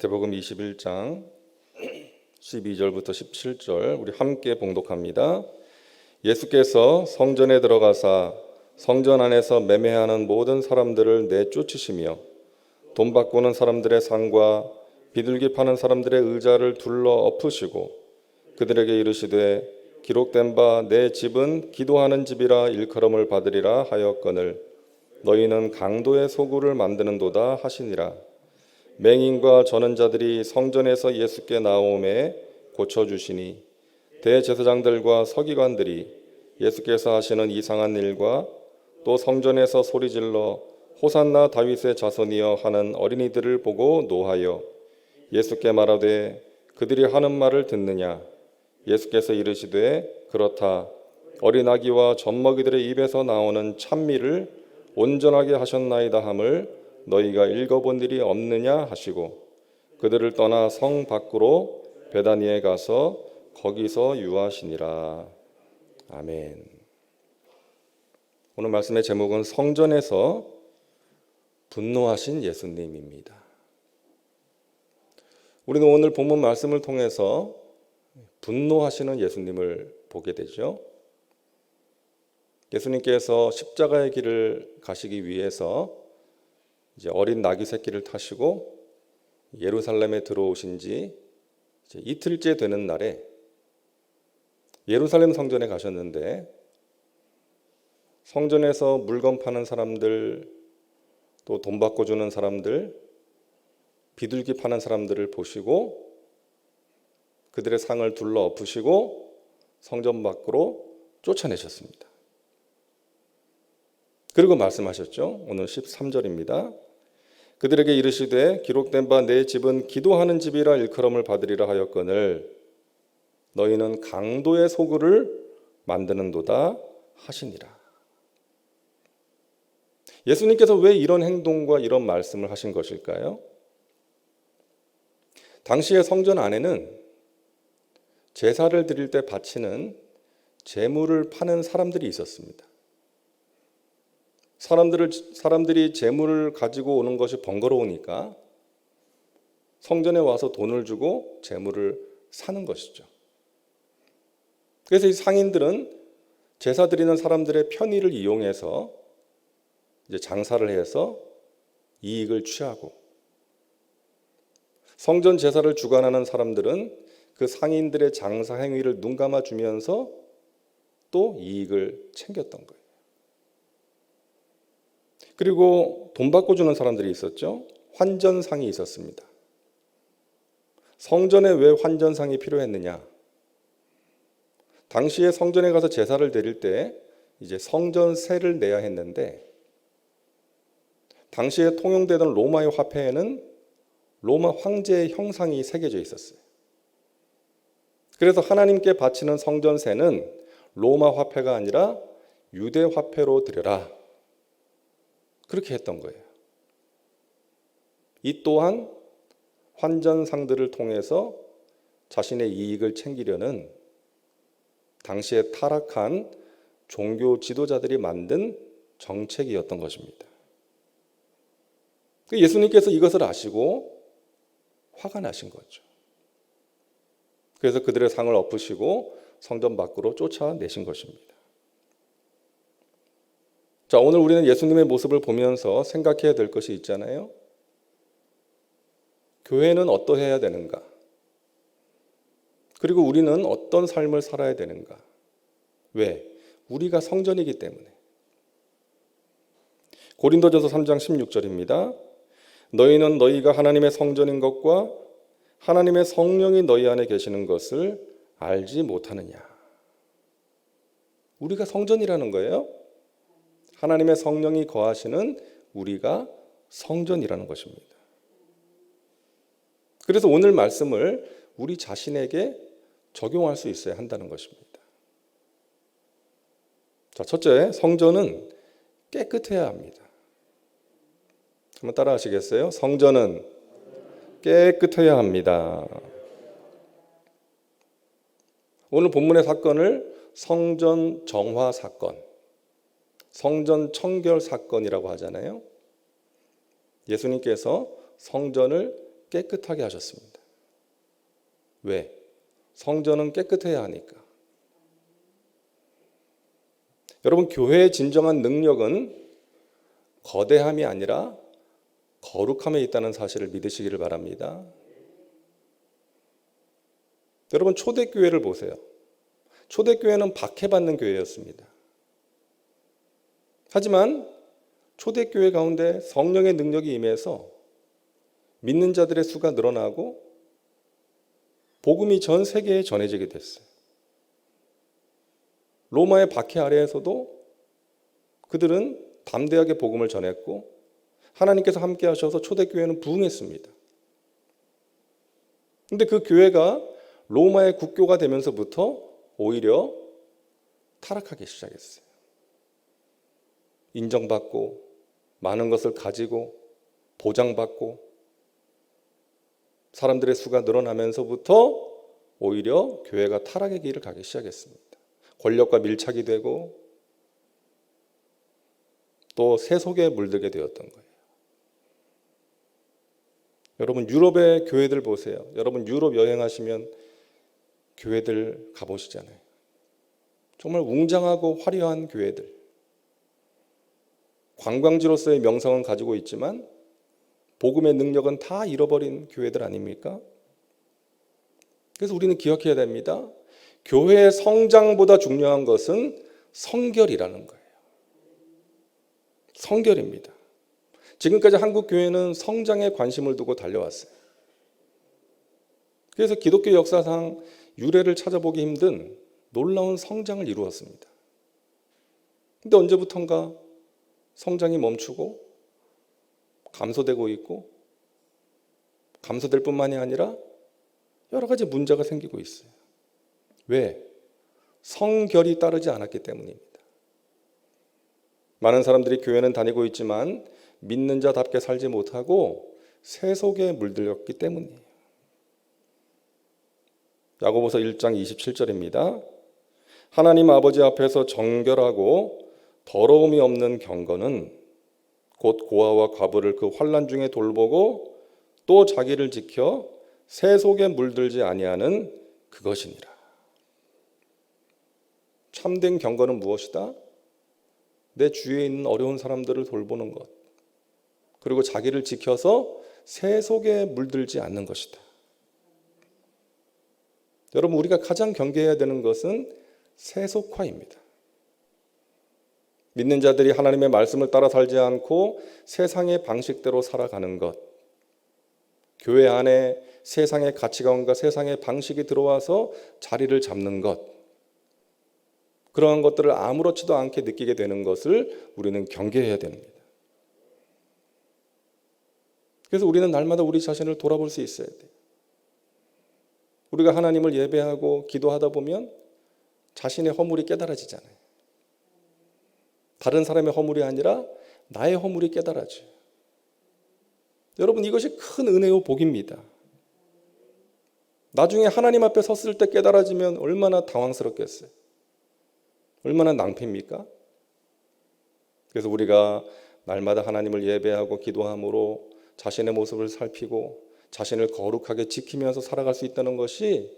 마태복음 21장 12절부터 17절 우리 함께 봉독합니다. 예수께서 성전에 들어가사 성전 안에서 매매하는 모든 사람들을 내쫓으시며 돈 바꾸는 사람들의 상과 비둘기 파는 사람들의 의자를 둘러 엎으시고 그들에게 이르시되 기록된 바 내 집은 기도하는 집이라 일컬음을 받으리라 하였거늘 너희는 강도의 소굴을 만드는도다 하시니라. 맹인과 전언자들이 성전에서 예수께 나오매 고쳐주시니 대제사장들과 서기관들이 예수께서 하시는 이상한 일과 또 성전에서 소리질러 호산나 다윗의 자손이여 하는 어린이들을 보고 노하여 예수께 말하되 그들이 하는 말을 듣느냐. 예수께서 이르시되 그렇다. 어린 아기와 젖먹이들의 입에서 나오는 찬미를 온전하게 하셨나이다 함을 너희가 읽어본 일이 없느냐 하시고 그들을 떠나 성 밖으로 베다니에 가서 거기서 유하시니라. 아멘. 오늘 말씀의 제목은 성전에서 분노하신 예수님입니다. 우리는 오늘 본문 말씀을 통해서 분노하시는 예수님을 보게 되죠. 예수님께서 십자가의 길을 가시기 위해서 이제 어린 나귀 새끼를 타시고 예루살렘에 들어오신 지 이제 이틀째 되는 날에 예루살렘 성전에 가셨는데 성전에서 물건 파는 사람들 또 돈 바꿔주는 사람들 비둘기 파는 사람들을 보시고 그들의 상을 둘러 엎으시고 성전 밖으로 쫓아내셨습니다. 그리고 말씀하셨죠. 오늘 13절입니다. 그들에게 이르시되 기록된 바 내 집은 기도하는 집이라 일컬음을 받으리라 하였거늘 너희는 강도의 소굴을 만드는도다 하시니라. 예수님께서 왜 이런 행동과 이런 말씀을 하신 것일까요? 당시의 성전 안에는 제사를 드릴 때 바치는 제물을 파는 사람들이 있었습니다. 사람들이 재물을 가지고 오는 것이 번거로우니까 성전에 와서 돈을 주고 재물을 사는 것이죠. 그래서 이 상인들은 제사 드리는 사람들의 편의를 이용해서 이제 장사를 해서 이익을 취하고 성전 제사를 주관하는 사람들은 그 상인들의 장사 행위를 눈감아 주면서 또 이익을 챙겼던 거예요. 그리고 돈 바꿔주는 사람들이 있었죠. 환전상이 있었습니다. 성전에 왜 환전상이 필요했느냐? 당시에 성전에 가서 제사를 드릴 때 이제 성전세를 내야 했는데 당시에 통용되던 로마의 화폐에는 로마 황제의 형상이 새겨져 있었어요. 그래서 하나님께 바치는 성전세는 로마 화폐가 아니라 유대 화폐로 드려라. 그렇게 했던 거예요. 이 또한 환전상들을 통해서 자신의 이익을 챙기려는 당시에 타락한 종교 지도자들이 만든 정책이었던 것입니다. 예수님께서 이것을 아시고 화가 나신 거죠. 그래서 그들의 상을 엎으시고 성전 밖으로 쫓아내신 것입니다. 자, 오늘 우리는 예수님의 모습을 보면서 생각해야 될 것이 있잖아요. 교회는 어떠해야 되는가? 그리고 우리는 어떤 삶을 살아야 되는가? 왜? 우리가 성전이기 때문에. 고린도전서 3장 16절입니다. 너희는 너희가 하나님의 성전인 것과 하나님의 성령이 너희 안에 계시는 것을 알지 못하느냐? 우리가 성전이라는 거예요. 하나님의 성령이 거하시는 우리가 성전이라는 것입니다. 그래서 오늘 말씀을 우리 자신에게 적용할 수 있어야 한다는 것입니다. 자, 첫째, 성전은 깨끗해야 합니다. 한번 따라 하시겠어요? 성전은 깨끗해야 합니다. 오늘 본문의 사건을 성전 정화 사건, 성전 청결 사건이라고 하잖아요. 예수님께서 성전을 깨끗하게 하셨습니다. 왜? 성전은 깨끗해야 하니까. 여러분, 교회의 진정한 능력은 거대함이 아니라 거룩함에 있다는 사실을 믿으시기를 바랍니다. 여러분, 초대교회를 보세요. 초대교회는 박해받는 교회였습니다. 하지만 초대교회 가운데 성령의 능력이 임해서 믿는 자들의 수가 늘어나고 복음이 전 세계에 전해지게 됐어요. 로마의 박해 아래에서도 그들은 담대하게 복음을 전했고 하나님께서 함께 하셔서 초대교회는 부흥했습니다. 그런데 그 교회가 로마의 국교가 되면서부터 오히려 타락하기 시작했어요. 인정받고 많은 것을 가지고 보장받고 사람들의 수가 늘어나면서부터 오히려 교회가 타락의 길을 가기 시작했습니다. 권력과 밀착이 되고 또 세속에 물들게 되었던 거예요. 여러분, 유럽의 교회들 보세요. 여러분, 유럽 여행하시면 교회들 가보시잖아요. 정말 웅장하고 화려한 교회들. 관광지로서의 명성은 가지고 있지만 복음의 능력은 다 잃어버린 교회들 아닙니까? 그래서 우리는 기억해야 됩니다. 교회의 성장보다 중요한 것은 성결이라는 거예요. 성결입니다. 지금까지 한국 교회는 성장에 관심을 두고 달려왔어요. 그래서 기독교 역사상 유래를 찾아보기 힘든 놀라운 성장을 이루었습니다. 근데 언제부턴가 성장이 멈추고 감소되고 있고 감소될 뿐만이 아니라 여러 가지 문제가 생기고 있어요. 왜? 성결이 따르지 않았기 때문입니다. 많은 사람들이 교회는 다니고 있지만 믿는 자답게 살지 못하고 세속에 물들였기 때문이에요. 야고보서 1장 27절입니다. 하나님 아버지 앞에서 정결하고 더러움이 없는 경건은 곧 고아와 과부를 그 환난 중에 돌보고 또 자기를 지켜 세속에 물들지 아니하는 그것이니라. 참된 경건은 무엇이다? 내 주위에 있는 어려운 사람들을 돌보는 것, 그리고 자기를 지켜서 세속에 물들지 않는 것이다. 여러분, 우리가 가장 경계해야 되는 것은 세속화입니다. 믿는 자들이 하나님의 말씀을 따라 살지 않고 세상의 방식대로 살아가는 것, 교회 안에 세상의 가치관과 세상의 방식이 들어와서 자리를 잡는 것, 그러한 것들을 아무렇지도 않게 느끼게 되는 것을 우리는 경계해야 됩니다. 그래서 우리는 날마다 우리 자신을 돌아볼 수 있어야 돼요. 우리가 하나님을 예배하고 기도하다 보면 자신의 허물이 깨달아지잖아요. 다른 사람의 허물이 아니라 나의 허물이 깨달아져요. 여러분, 이것이 큰 은혜요 복입니다. 나중에 하나님 앞에 섰을 때 깨달아지면 얼마나 당황스럽겠어요. 얼마나 낭패입니까? 그래서 우리가 날마다 하나님을 예배하고 기도함으로 자신의 모습을 살피고 자신을 거룩하게 지키면서 살아갈 수 있다는 것이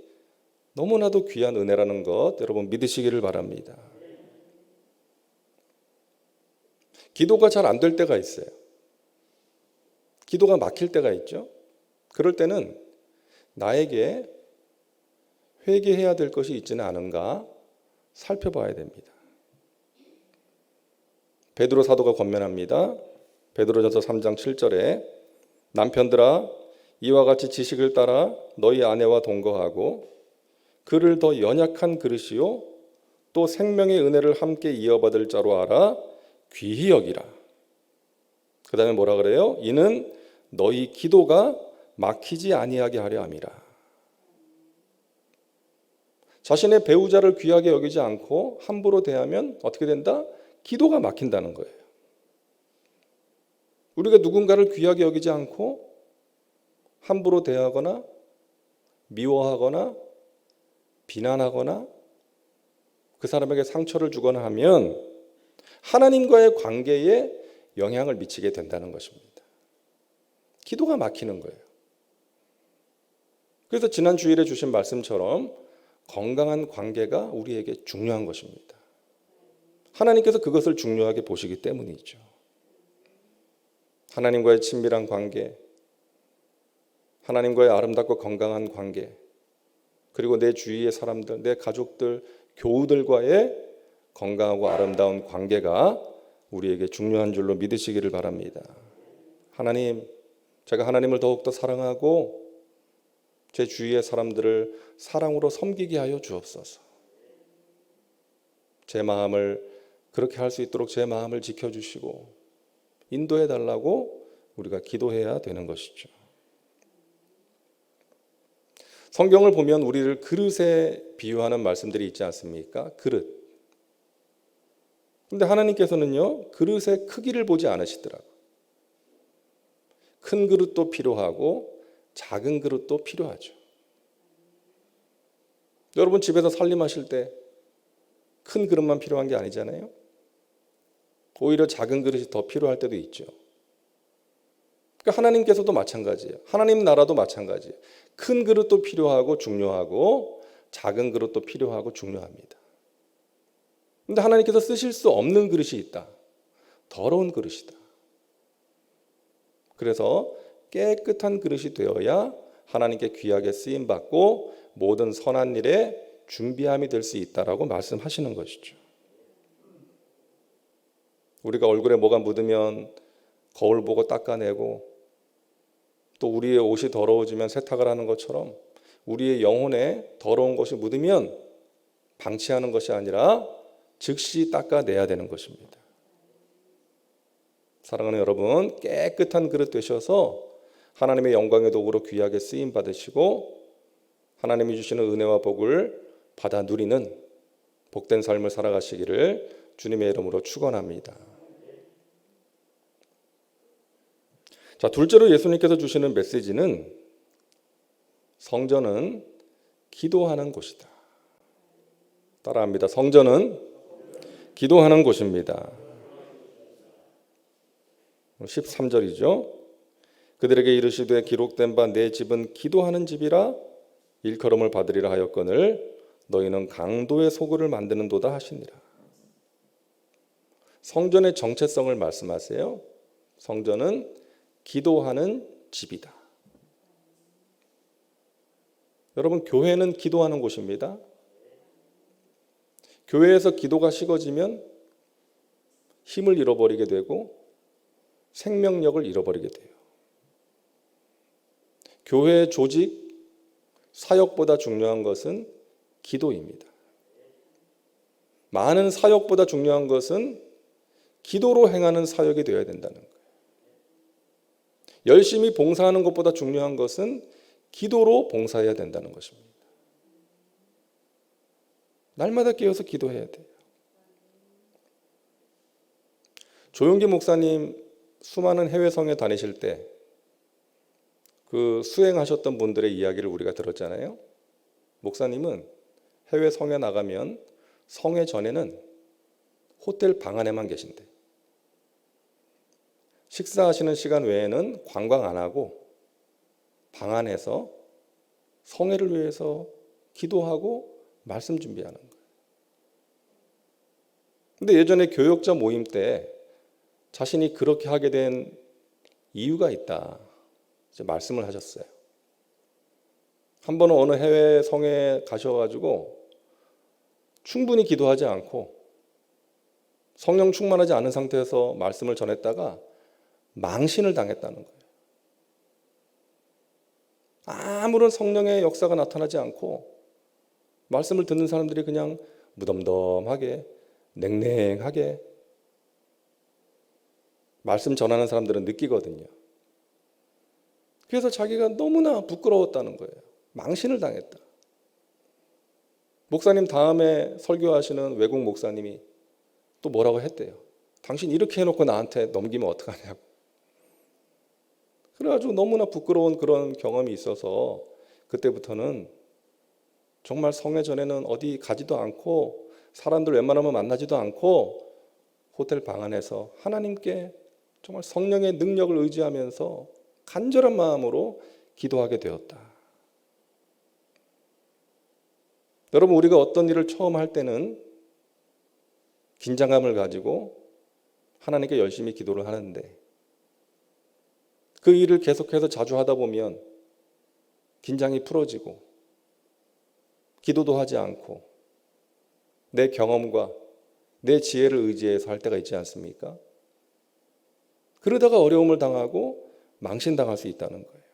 너무나도 귀한 은혜라는 것 여러분 믿으시기를 바랍니다. 기도가 잘 안 될 때가 있어요. 기도가 막힐 때가 있죠. 그럴 때는 나에게 회개해야 될 것이 있지는 않은가 살펴봐야 됩니다. 베드로 사도가 권면합니다. 베드로전서 3장 7절에 남편들아 이와 같이 지식을 따라 너희 아내와 동거하고 그를 더 연약한 그릇이요 또 생명의 은혜를 함께 이어받을 자로 알아 귀히 여기라. 그 다음에 뭐라 그래요? 이는 너희 기도가 막히지 아니하게 하려 함이라. 자신의 배우자를 귀하게 여기지 않고 함부로 대하면 어떻게 된다? 기도가 막힌다는 거예요. 우리가 누군가를 귀하게 여기지 않고 함부로 대하거나 미워하거나 비난하거나 그 사람에게 상처를 주거나 하면 하나님과의 관계에 영향을 미치게 된다는 것입니다. 기도가 막히는 거예요. 그래서 지난 주일에 주신 말씀처럼 건강한 관계가 우리에게 중요한 것입니다. 하나님께서 그것을 중요하게 보시기 때문이죠. 하나님과의 친밀한 관계, 하나님과의 아름답고 건강한 관계, 그리고 내 주위의 사람들, 내 가족들, 교우들과의 건강하고 아름다운 관계가 우리에게 중요한 줄로 믿으시기를 바랍니다. 하나님, 제가 하나님을 더욱더 사랑하고 제 주위의 사람들을 사랑으로 섬기게 하여 주옵소서. 제 마음을 그렇게 할 수 있도록 제 마음을 지켜주시고 인도해 달라고 우리가 기도해야 되는 것이죠. 성경을 보면 우리를 그릇에 비유하는 말씀들이 있지 않습니까? 그릇. 근데 하나님께서는요, 그릇의 크기를 보지 않으시더라고요. 큰 그릇도 필요하고 작은 그릇도 필요하죠. 여러분 집에서 살림하실 때 큰 그릇만 필요한 게 아니잖아요. 오히려 작은 그릇이 더 필요할 때도 있죠. 그러니까 하나님께서도 마찬가지예요. 하나님 나라도 마찬가지예요. 큰 그릇도 필요하고 중요하고 작은 그릇도 필요하고 중요합니다. 그런데 하나님께서 쓰실 수 없는 그릇이 있다. 더러운 그릇이다. 그래서 깨끗한 그릇이 되어야 하나님께 귀하게 쓰임받고 모든 선한 일에 준비함이 될 수 있다라고 말씀하시는 것이죠. 우리가 얼굴에 뭐가 묻으면 거울 보고 닦아내고 또 우리의 옷이 더러워지면 세탁을 하는 것처럼 우리의 영혼에 더러운 것이 묻으면 방치하는 것이 아니라 즉시 닦아내야 되는 것입니다. 사랑하는 여러분, 깨끗한 그릇 되셔서 하나님의 영광의 도구로 귀하게 쓰임 받으시고 하나님이 주시는 은혜와 복을 받아 누리는 복된 삶을 살아가시기를 주님의 이름으로 축원합니다. 자, 둘째로 예수님께서 주시는 메시지는 성전은 기도하는 곳이다. 따라합니다. 성전은 기도하는 곳입니다. 13절이죠. 그들에게 이르시되 기록된 바 내 집은 기도하는 집이라 일컬음을 받으리라 하였거늘 너희는 강도의 소굴을 만드는도다 하시니라. 성전의 정체성을 말씀하세요. 성전은 기도하는 집이다. 여러분, 교회는 기도하는 곳입니다. 교회에서 기도가 식어지면 힘을 잃어버리게 되고 생명력을 잃어버리게 돼요. 교회의 조직, 사역보다 중요한 것은 기도입니다. 많은 사역보다 중요한 것은 기도로 행하는 사역이 되어야 된다는 거예요. 열심히 봉사하는 것보다 중요한 것은 기도로 봉사해야 된다는 것입니다. 날마다 깨어서 기도해야 돼요. 조용기 목사님 수많은 해외 성에 다니실 때 그 수행하셨던 분들의 이야기를 우리가 들었잖아요. 목사님은 해외 성에 나가면 성회 전에는 호텔 방 안에만 계신대. 식사하시는 시간 외에는 관광 안 하고 방 안에서 성회를 위해서 기도하고 말씀 준비하는 거예요. 근데 예전에 교역자 모임 때 자신이 그렇게 하게 된 이유가 있다. 이제 말씀을 하셨어요. 한 번은 어느 해외 성에 가셔가지고 충분히 기도하지 않고 성령 충만하지 않은 상태에서 말씀을 전했다가 망신을 당했다는 거예요. 아무런 성령의 역사가 나타나지 않고 말씀을 듣는 사람들이 그냥 무덤덤하게 냉랭하게 말씀 전하는 사람들은 느끼거든요. 그래서 자기가 너무나 부끄러웠다는 거예요. 망신을 당했다. 목사님 다음에 설교하시는 외국 목사님이 또 뭐라고 했대요. 당신 이렇게 해놓고 나한테 넘기면 어떡하냐고. 그래가지고 너무나 부끄러운 그런 경험이 있어서 그때부터는 정말 성회 전에는 어디 가지도 않고 사람들 웬만하면 만나지도 않고 호텔 방 안에서 하나님께 정말 성령의 능력을 의지하면서 간절한 마음으로 기도하게 되었다. 여러분, 우리가 어떤 일을 처음 할 때는 긴장감을 가지고 하나님께 열심히 기도를 하는데 그 일을 계속해서 자주 하다 보면 긴장이 풀어지고 기도도 하지 않고 내 경험과 내 지혜를 의지해서 할 때가 있지 않습니까? 그러다가 어려움을 당하고 망신당할 수 있다는 거예요.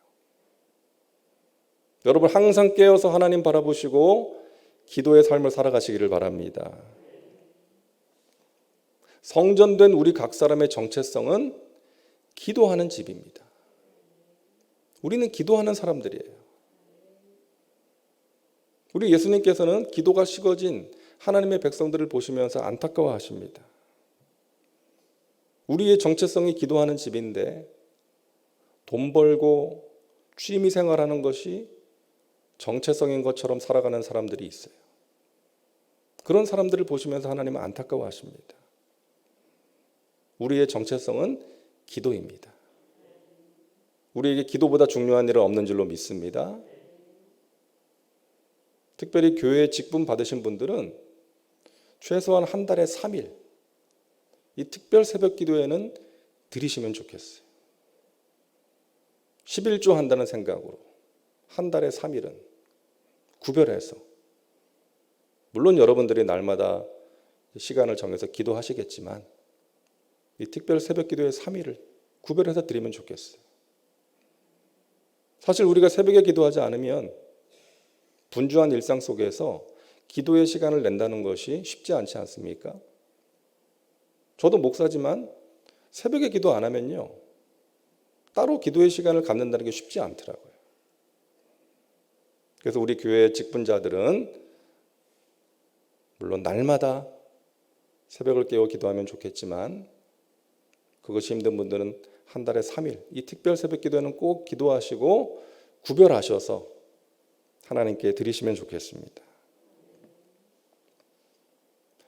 여러분, 항상 깨어서 하나님 바라보시고 기도의 삶을 살아가시기를 바랍니다. 성전된 우리 각 사람의 정체성은 기도하는 집입니다. 우리는 기도하는 사람들이에요. 우리 예수님께서는 기도가 식어진 하나님의 백성들을 보시면서 안타까워하십니다. 우리의 정체성이 기도하는 집인데 돈 벌고 취미 생활하는 것이 정체성인 것처럼 살아가는 사람들이 있어요. 그런 사람들을 보시면서 하나님은 안타까워하십니다. 우리의 정체성은 기도입니다. 우리에게 기도보다 중요한 일은 없는 줄로 믿습니다. 특별히 교회에 직분 받으신 분들은 최소한 한 달에 3일 이 특별 새벽 기도에는 드리시면 좋겠어요. 11조 한다는 생각으로 한 달에 3일은 구별해서, 물론 여러분들이 날마다 시간을 정해서 기도하시겠지만 이 특별 새벽 기도의 3일을 구별해서 드리면 좋겠어요. 사실 우리가 새벽에 기도하지 않으면 분주한 일상 속에서 기도의 시간을 낸다는 것이 쉽지 않지 않습니까? 저도 목사지만 새벽에 기도 안 하면요, 따로 기도의 시간을 갖는다는 게 쉽지 않더라고요. 그래서 우리 교회 직분자들은 물론 날마다 새벽을 깨워 기도하면 좋겠지만 그것이 힘든 분들은 한 달에 3일 이 특별 새벽 기도에는 꼭 기도하시고 구별하셔서 하나님께 드리시면 좋겠습니다.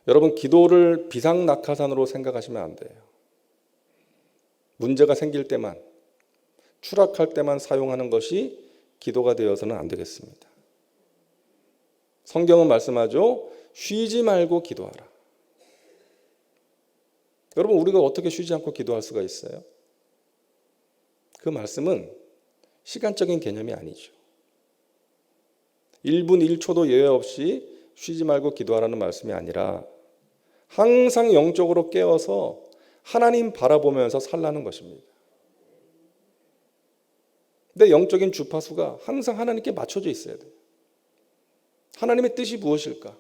여러분, 기도를 비상낙하산으로 생각하시면 안 돼요. 문제가 생길 때만, 추락할 때만 사용하는 것이 기도가 되어서는 안 되겠습니다. 성경은 말씀하죠. 쉬지 말고 기도하라. 여러분, 우리가 어떻게 쉬지 않고 기도할 수가 있어요? 그 말씀은 시간적인 개념이 아니죠. 1분 1초도 예외 없이 쉬지 말고 기도하라는 말씀이 아니라 항상 영적으로 깨어서 하나님 바라보면서 살라는 것입니다. 내 영적인 주파수가 항상 하나님께 맞춰져 있어야 돼요. 하나님의 뜻이 무엇일까?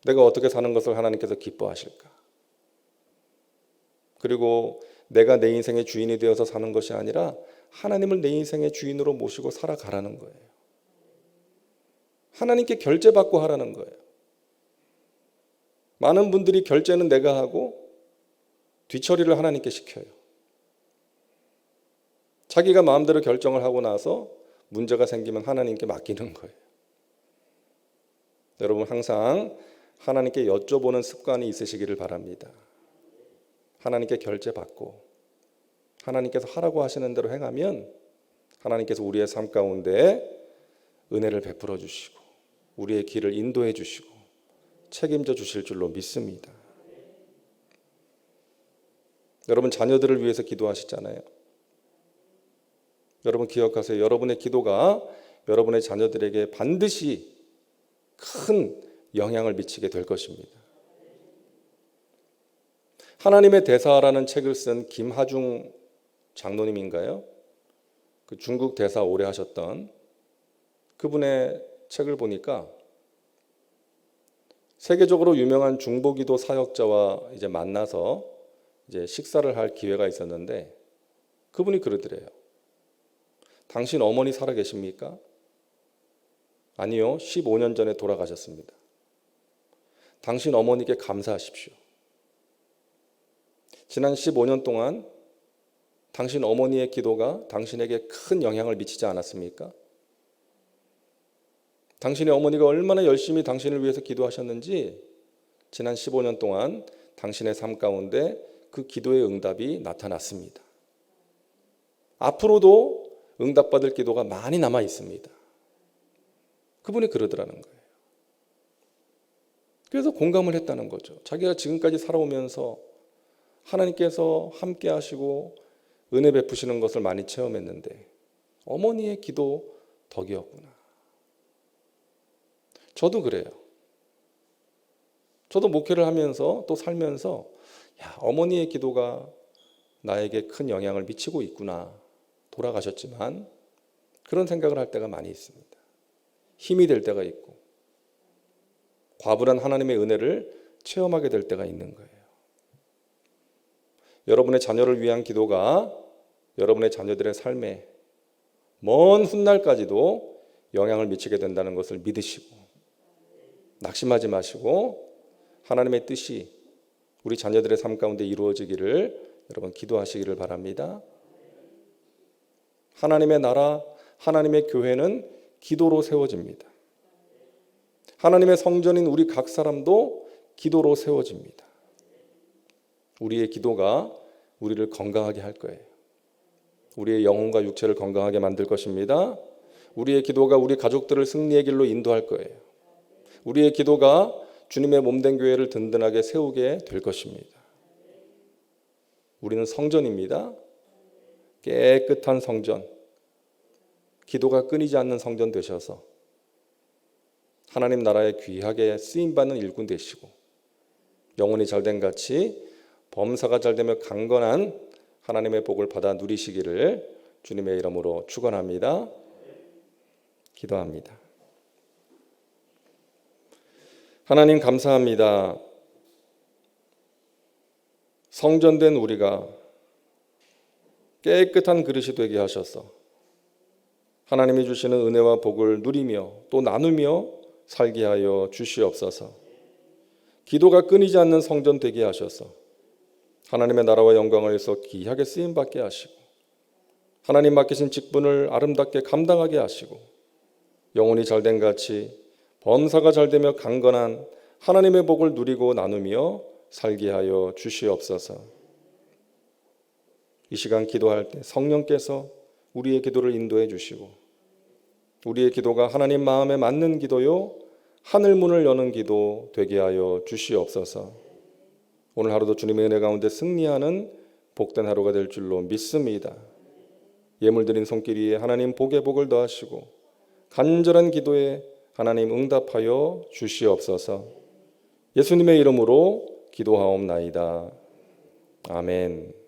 내가 어떻게 사는 것을 하나님께서 기뻐하실까? 그리고 내가 내 인생의 주인이 되어서 사는 것이 아니라 하나님을 내 인생의 주인으로 모시고 살아가라는 거예요. 하나님께 결제받고 하라는 거예요. 많은 분들이 결제는 내가 하고 뒤처리를 하나님께 시켜요. 자기가 마음대로 결정을 하고 나서 문제가 생기면 하나님께 맡기는 거예요. 여러분, 항상 하나님께 여쭤보는 습관이 있으시기를 바랍니다. 하나님께 결제받고 하나님께서 하라고 하시는 대로 행하면 하나님께서 우리의 삶 가운데 은혜를 베풀어 주시고 우리의 길을 인도해 주시고 책임져 주실 줄로 믿습니다. 여러분, 자녀들을 위해서 기도하시잖아요. 여러분 기억하세요. 여러분의 기도가 여러분의 자녀들에게 반드시 큰 영향을 미치게 될 것입니다. 하나님의 대사라는 책을 쓴 김하중 장로님인가요? 그 중국 대사 오래 하셨던 그분의 책을 보니까 세계적으로 유명한 중보기도 사역자와 이제 만나서 이제 식사를 할 기회가 있었는데 그분이 그러더래요. 당신 어머니 살아 계십니까? 아니요, 15년 전에 돌아가셨습니다. 당신 어머니께 감사하십시오. 지난 15년 동안 당신 어머니의 기도가 당신에게 큰 영향을 미치지 않았습니까? 당신의 어머니가 얼마나 열심히 당신을 위해서 기도하셨는지 지난 15년 동안 당신의 삶 가운데 그 기도의 응답이 나타났습니다. 앞으로도 응답받을 기도가 많이 남아 있습니다. 그분이 그러더라는 거예요. 그래서 공감을 했다는 거죠. 자기가 지금까지 살아오면서 하나님께서 함께 하시고 은혜 베푸시는 것을 많이 체험했는데 어머니의 기도 덕이었구나. 저도 그래요. 저도 목회를 하면서 또 살면서 어머니의 기도가 나에게 큰 영향을 미치고 있구나. 돌아가셨지만 그런 생각을 할 때가 많이 있습니다. 힘이 될 때가 있고 과분한 하나님의 은혜를 체험하게 될 때가 있는 거예요. 여러분의 자녀를 위한 기도가 여러분의 자녀들의 삶에 먼 훗날까지도 영향을 미치게 된다는 것을 믿으시고 낙심하지 마시고 하나님의 뜻이 우리 자녀들의 삶 가운데 이루어지기를 여러분 기도하시기를 바랍니다. 하나님의 나라, 하나님의 교회는 기도로 세워집니다. 하나님의 성전인 우리 각 사람도 기도로 세워집니다. 우리의 기도가 우리를 건강하게 할 거예요. 우리의 영혼과 육체를 건강하게 만들 것입니다. 우리의 기도가 우리 가족들을 승리의 길로 인도할 거예요. 우리의 기도가 주님의 몸된 교회를 든든하게 세우게 될 것입니다. 우리는 성전입니다. 깨끗한 성전, 기도가 끊이지 않는 성전 되셔서 하나님 나라에 귀하게 쓰임받는 일꾼 되시고 영혼이 잘된 같이 범사가 잘되며 강건한 하나님의 복을 받아 누리시기를 주님의 이름으로 축원합니다. 기도합니다. 하나님 감사합니다. 성전된 우리가 깨끗한 그릇이 되게 하셔서 하나님이 주시는 은혜와 복을 누리며 또 나누며 살게 하여 주시옵소서. 기도가 끊이지 않는 성전 되게 하셔서 하나님의 나라와 영광을 위해서 귀하게 쓰임받게 하시고 하나님 맡기신 직분을 아름답게 감당하게 하시고 영혼이 잘된 같이 범사가 잘되며 강건한 하나님의 복을 누리고 나누며 살게 하여 주시옵소서. 이 시간 기도할 때 성령께서 우리의 기도를 인도해 주시고 우리의 기도가 하나님 마음에 맞는 기도요 하늘 문을 여는 기도 되게 하여 주시옵소서. 오늘 하루도 주님의 은혜 가운데 승리하는 복된 하루가 될 줄로 믿습니다. 예물 드린 손길 위에 하나님 복의 복을 더하시고 간절한 기도에 하나님 응답하여 주시옵소서. 예수님의 이름으로 기도하옵나이다. 아멘.